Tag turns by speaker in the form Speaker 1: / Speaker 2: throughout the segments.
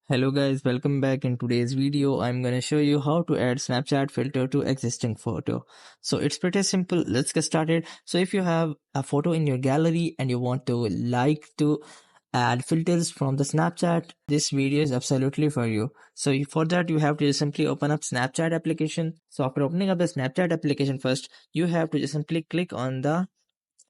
Speaker 1: Hello guys, welcome back. In today's video, I'm gonna show you how to add Snapchat filter to existing photo. So it's pretty simple. Let's get started. So if you have a photo in your gallery and you want to add filters from the Snapchat, this video is absolutely for you. So for that, you have to just simply open up Snapchat application. So after opening up the Snapchat application first, you have to just simply click on the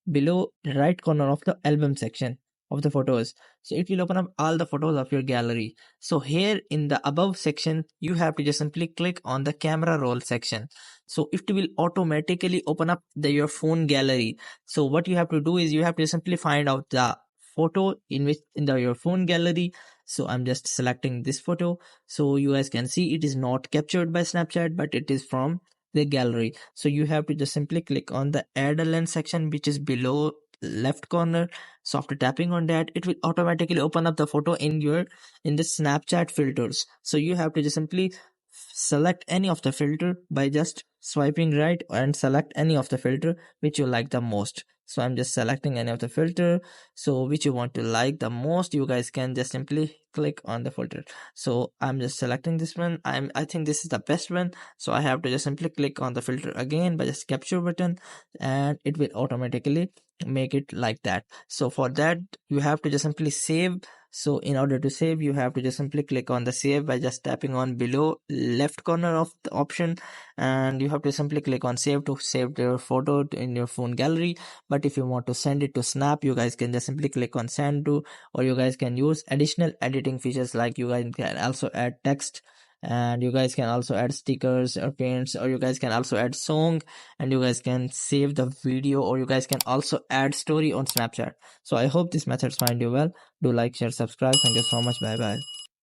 Speaker 1: below right corner of the album section of the photos. So it will open up all the photos of your gallery. So here in the above section, you have to just simply click on the camera roll section. So it will automatically open up your phone gallery. So what you have to do is you have to simply find out the photo your phone gallery. So I'm just selecting this photo. So you guys can see it is not captured by Snapchat, but it is from the gallery. So you have to just simply click on the add a lens section, which is below left corner. So after tapping on that, it will automatically open up the photo in the Snapchat filters. So you have to just simply select any of the filter by just swiping right and select any of the filter which you like the most. So I'm just selecting any of the filter, so which you want to like the most. You guys can just simply click on the filter. So I'm just selecting this one. I think this is the best one. So I have to just simply click on the filter again by just capture button, and it will automatically make it like that. So for that, you have to just simply save. So in order to save, you have to just simply click on the save by just tapping on below left corner of the option, and you have to simply click on save to save your photo in your phone gallery. But if you want to send it to Snap, you guys can just simply click on send to, or you guys can use additional editing features, like you guys can also add text, and you guys can also add stickers or paints, or you guys can also add song, and you guys can save the video, or you guys can also add story on Snapchat. So I hope these methods find you well. Do like, share, subscribe. Thank you so much. Bye bye.